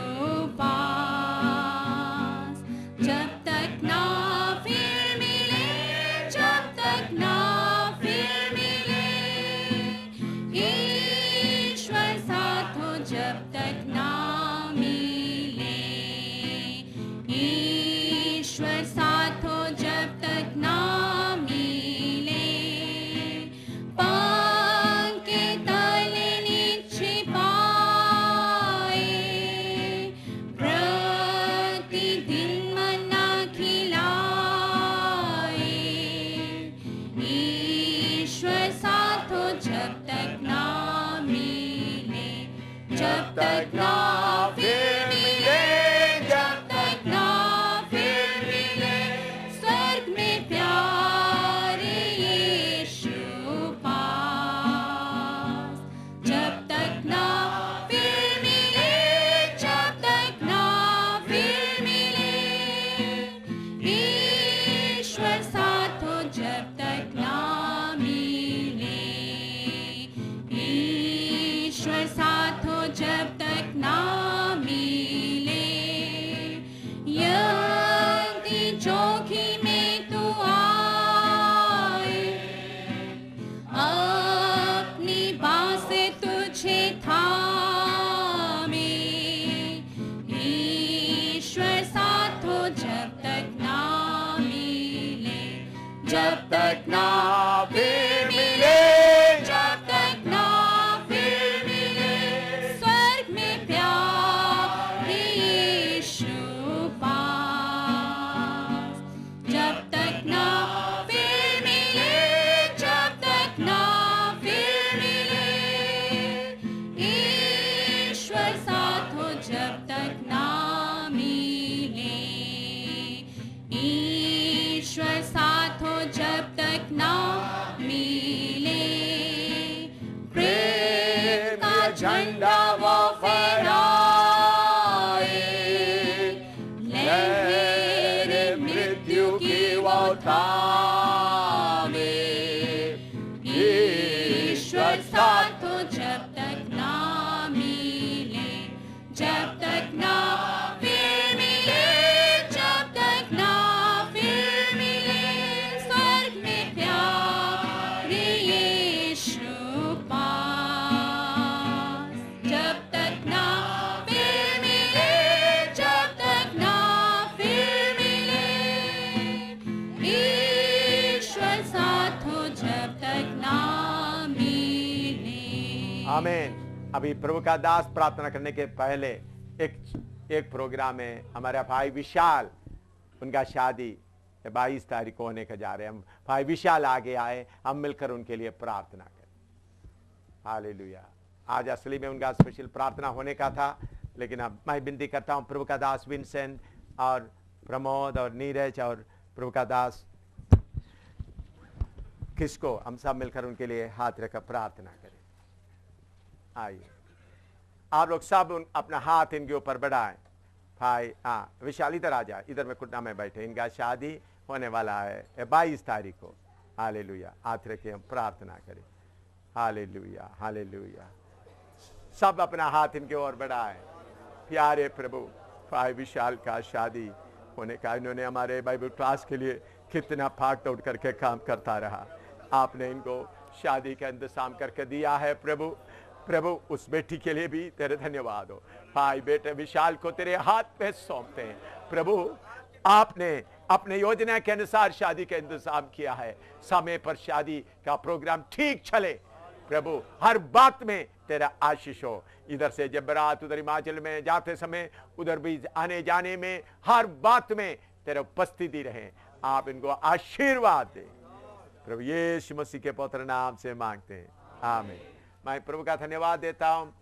पास, जब तक ना फिर मिले, जब तक ना फिर मिले। ईश्वर साथ हो जब तक ना मिले, ईश्वर साथ हो जब तक ना मिले। पंख के तले नीचे पाए, प्रतिदिन मन्ना खिलाए। ईश्वर साथ हो जब तक ना मिले, जब तक ना फिर मिले, जब तक ना फिर मिले। स्वर्ग में प्यारे यीशु पास, जब तक ना फिर मिले, जब तक ना फिर मिले। ईश्वर साथ हो जब तक ना मिले, ईश्वर साथ हो जब तक ना मिले। यदि जोखिम में तू आए, अपनी बाँह से तुझे थामे। ईश्वर साथ हो जब तक ना मिले, जब तक ना फिर मिले, जब तक ना फिर मिले। स्वर्ग में प्यारे यीशु पास, जब तक ना फिर मिले, जब तक ना फिर मिले। ईश्वर साथ हो जब तक ना मिले, ईश्वर साथ हो जब तक ना मिले। प्रेम का झंडा वो फहराए, लहर मृत्यु की वो थामे। ईश्वर साथ हो जब तक ना मिले, जब तक ना फिर मिले, जब तक ना फिर मिले। स्वर्ग में प्यारे यीशु पास, जब तक ना फिर मिले, जब तक ना फिर मिले। ईश्वर साथ हो जब तक ना मिले। आमीन। अभी प्रभु का दास प्रार्थना करने के पहले एक प्रोग्राम है हमारा भाई विशाल, उनका शादी 22 तारीख को होने का जा रहे हैं। हम भाई विशाल आगे आए, हम मिलकर उनके लिए प्रार्थना करें। हालेलुया। आज असली में उनका स्पेशल प्रार्थना होने का था, लेकिन अब मैं विनती करता हूं प्रभु का दास विंसेंट और प्रमोद और नीरज और प्रभु का दास किसको, हम सब मिलकर उनके लिए हाथ रखकर प्रार्थना करें। आइए आप लोग सब अपना हाथ इनके ऊपर बढ़ाएं। भाई हाँ विशाल इधर आ जाए, इधर में कुटना में बैठे। इनका शादी होने वाला है 22 तारीख को। हालेलुया। हाथ रखे हम प्रार्थना करें। Hallelujah hallelujah. सब अपना हाथ इनके ओर बढ़ाएं। प्यारे प्रभु, भाई विशाल का शादी होने का, इन्होंने हमारे बाइबल क्लास के लिए कितना भाग दौड़ करके काम करता रहा, आपने इनको शादी का इंतजाम करके दिया है प्रभु। प्रभु उस बेटी के लिए भी तेरे धन्यवाद हो। भाई बेटे विशाल को तेरे हाथ में सौंपते हैं प्रभु। आपने अपने योजना के अनुसार शादी का इंतजाम किया है, समय पर शादी का प्रोग्राम ठीक चले प्रभु। हर बात में तेरा आशीष हो। इधर से जब बारात उधर हिमाचल में जाते समय उधर भी आने जाने में हर बात में तेरा उपस्थिति रहे। आप इनको आशीर्वाद दे प्रभु, यीशु मसीह के पवित्र नाम से मांगते हैं, आमीन। मैं प्रभु का धन्यवाद देता हूँ।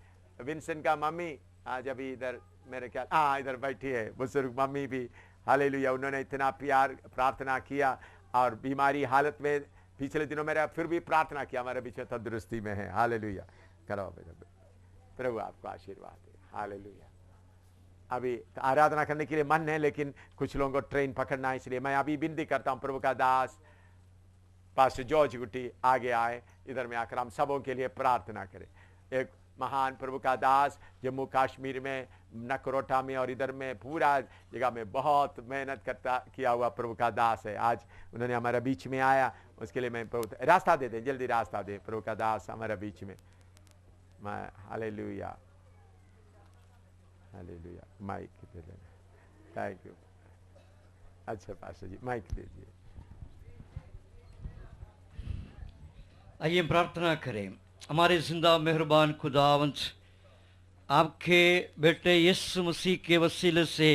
विंसेंट का मम्मी आज अभी इधर मेरे ख्याल इधर बैठी है, बुजुर्ग मम्मी भी, हालेलुया। उन्होंने इतना प्यार प्रार्थना किया और बीमारी हालत में पिछले दिनों मेरा फिर भी प्रार्थना किया, हमारे पीछे तंदुरुस्ती में है, हालेलुया। करो प्रभु आपको आशीर्वाद दे, हालेलुया। अभी आराधना करने के लिए मन है लेकिन कुछ लोगों को ट्रेन पकड़ना है, इसलिए मैं अभी विनती करता हूँ प्रभु का दास पास्टर जॉर्ज गुटी आगे आए, इधर में आकर हम सबों के लिए प्रार्थना करें। एक महान प्रभु का दास जम्मू कश्मीर में नकरोटा में और इधर में पूरा जगह में बहुत मेहनत किया हुआ प्रभु का दास है। आज उन्होंने हमारे बीच में आया, उसके लिए मैं प्रभु रास्ता दे दें, जल्दी रास्ता दे प्रभु का दास हमारे बीच में। मैं हालेलुया हालेलुया। माइक दे देना, थैंक यू। अच्छा पास्टर जी माइक दीजिए। आइए प्रार्थना करें। हमारे जिंदा मेहरबान खुदावंद, आपके बेटे यीशु मसीह के वसीले से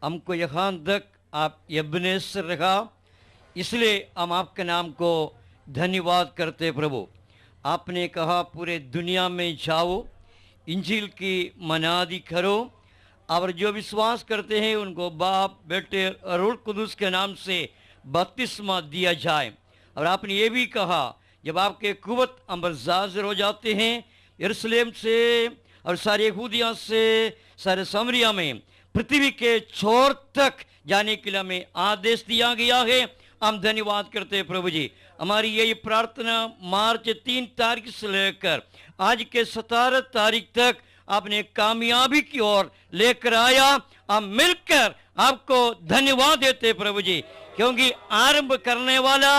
हमको यहाँ तक आप यबनेसर रखा, इसलिए हम आपके नाम को धन्यवाद करते प्रभु। आपने कहा पूरे दुनिया में जाओ, इंजील की मनादी करो और जो विश्वास करते हैं उनको बाप बेटे और रूह कुदूस के नाम से बपतिस्मा दिया जाए। और आपने ये भी कहा जब आपके कुव्वत अमर जाज़िर हो जाते हैं यरूशलेम से और सारे यहूदिया से सारे समरिया में पृथ्वी के छोर तक जाने के लिए हमें आदेश दिया गया है। हम धन्यवाद करते हैं प्रभु जी। हमारी यही प्रार्थना मार्च 3 तारीख से लेकर आज के 17 तारीख तक आपने कामयाबी की ओर लेकर आया। हम मिलकर आपको धन्यवाद देते प्रभु जी, क्योंकि आरंभ करने वाला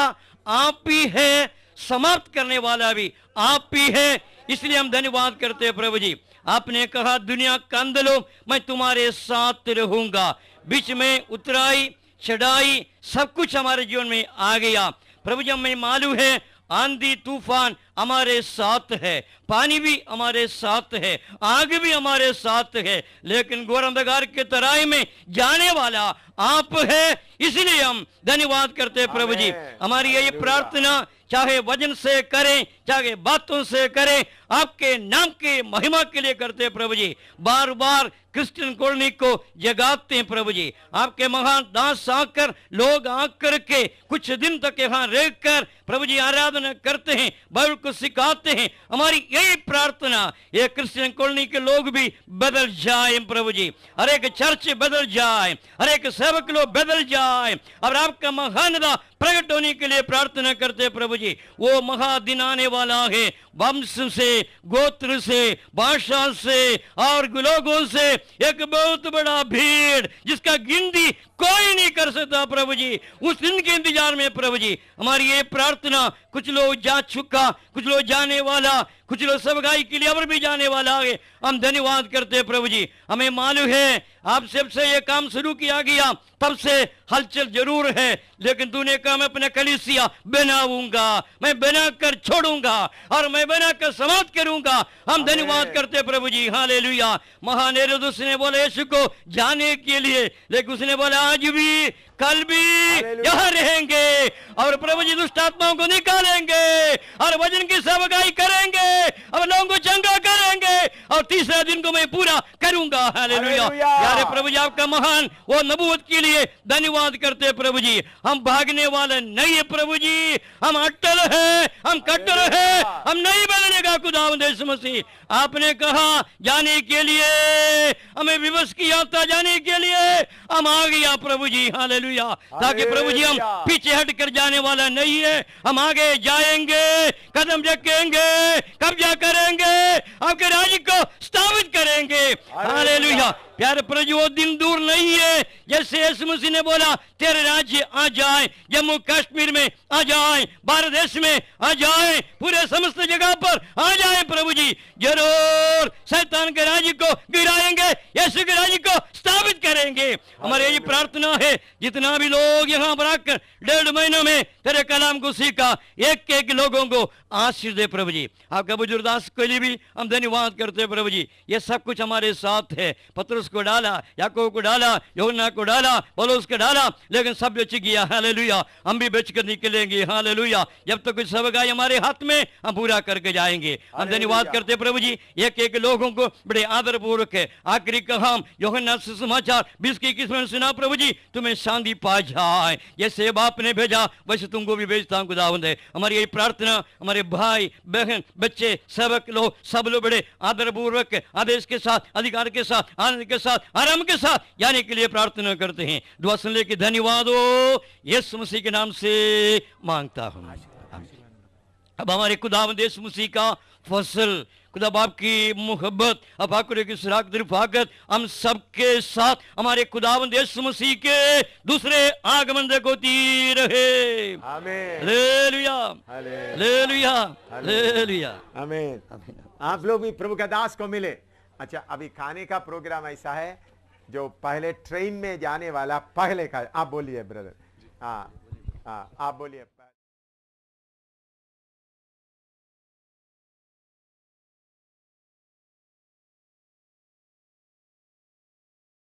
आप ही है, समाप्त करने वाला भी आप ही है, इसलिए हम धन्यवाद करते हैं प्रभु जी। आपने कहा दुनिया का अंत लो, मैं तुम्हारे साथ रहूंगा। बीच में उतराई चढ़ाई सब कुछ हमारे जीवन में आ गया प्रभु जी। हमें मालूम है आंधी तूफान हमारे साथ है, पानी भी हमारे साथ है, आग भी हमारे साथ है, लेकिन घोर अंधकार के तराई में जाने वाला आप है, इसलिए हम धन्यवाद करते हैं प्रभु जी। हमारी यही प्रार्थना चाहे वजन से करें चाहे बातों से करें, आपके नाम के महिमा के लिए करते हैं प्रभु जी। बार बार क्रिश्चियन कॉलोनी को जगाते हैं प्रभु जी। आपके महान दास आकर लोग आकर के कुछ दिन तक यहाँ रहकर प्रभु जी आराधना करते हैं, बाइबल को सिखाते हैं। हमारी यही प्रार्थना ये क्रिश्चियन कॉलोनी के लोग भी बदल जाए प्रभु जी, हर एक चर्च बदल जाए, हर एक सेवक लोग बदल जाए और आपका महानता प्रकट होने के लिए प्रार्थना करते हैं प्रभु जी। वो महादिन आने वाला है, वंश से गोत्र से भाषा से और लोगों से एक बहुत बड़ा भीड़ जिसका गिनती कोई नहीं कर सकता प्रभु जी, उस दिन के इंतजार में प्रभु जी। हमारी ये प्रार्थना कुछ लोग जा चुका, कुछ लोग जाने वाला, कुछ लोग सगाई के लिए और भी जाने वाला है। हम धन्यवाद करते हैं प्रभु जी। हमें मालूम है आप सबसे ये काम शुरू किया गया तब से हलचल जरूर है, लेकिन तूने कहा मैं अपने कलीसिया बनाऊंगा, मैं बनाकर छोड़ूंगा और मैं बनाकर समाप्त करूंगा। हम धन्यवाद करते हैं प्रभु जी, हालेलुया। महान हेरोदेस ने बोला यीशु को जाने के लिए, लेकिन उसने बोला आज भी कल भी यहाँ रहेंगे और प्रभु जी दुष्ट आत्माओं को निकालेंगे और वचन की सेवकाई करेंगे और लोगों को चंगा करेंगे और तीसरे दिन को मैं पूरा करूंगा। हालेलुया। यारे प्रभु जी आपका महान वो नबूवत के लिए धन्यवाद करते हैं प्रभु जी। हम भागने वाले नहीं है प्रभु जी, हम अटल है, हम कट्टर है, हम नहीं बदलेगा खुदावंद यीशु मसीह। आपने कहा जाने के लिए हमें विवश किया था, जाने के लिए हम आ गया प्रभु जी, हालेलुया। ताकि प्रभु जी हम पीछे हट कर जाने वाला नहीं है, हम आगे जाएंगे, कदम रखेंगे, कब्जा करेंगे, आपके राज्य को स्थापित करेंगे। हालेलुया। प्यारे प्रभु वो दिन दूर नहीं है जैसे यीशु मसीह ने बोला तेरे राज्य आ जाए, जम्मू कश्मीर में आ जाए, भारत देश में आ जाए, पूरे समस्त जगह पर आ जाए प्रभु जी। जरूर शैतान के राज्य को गिराएंगे, यीशु के राज्य को स्थापित करेंगे। हमारी यही प्रार्थना है, जितना भी लोग यहाँ पर आकर 1.5 महीनों में तेरे कलाम को सीखा, एक एक लोगों को आशीष दे प्रभु जी। आपका बुजुर्गदास के लिए भी हम धन्यवाद करते हैं प्रभु जी। ये सब कुछ हमारे साथ है, पतरस को डाला, याकूब को डाला, यूहन्ना को डाला, पौलुस को डाला, लेकिन सब बेच गया। हालेलुया, हम भी बेच कर निकलेंगे। हालेलुया, जब तक कुछ सब गाय हमारे हाथ में, हम पूरा करके जाएंगे। हम धन्यवाद करते हैं प्रभु जी, एक एक लोगों को बड़े आदर पूर्वक है। आखिरी कहाम यूहन्ना से समाचार 20-21 में सुना प्रभु जी, तुम्हें शांति पा जाए, जैसे बाप ने भेजा वैसे तुमको भी भेजता हूं खुदावंद है। हमारी यही प्रार्थना, हमारे भाई बहन बच्चे सब लोग बड़े आदर पूर्वक आदेश के साथ, अधिकार के साथ, आनंद के साथ, आराम के साथ जाने के लिए प्रार्थना करते हैं। दुआ सुनने के धन्यवाद हो यीशु मसीह के नाम से मांगता हूं। अब हमारे खुदावंद यीशु मसीह का फसल, खुदा बाप की मोहब्बत, अपाकुरे की सुराग दिलफाकत हम सबके साथ हमारे खुदावंद यीशु मसीह के दूसरे आगमन तक होती रहे। आमीन, हालेलुया, हालेलुया, हालेलुया, हालेलुया। आमीन। आप लोग भी प्रभु का दास को मिले। अच्छा, अभी खाने का प्रोग्राम ऐसा है, जो पहले ट्रेन में जाने वाला पहले का, आप बोलिए ब्रदर। हाँ हाँ, आप बोलिए।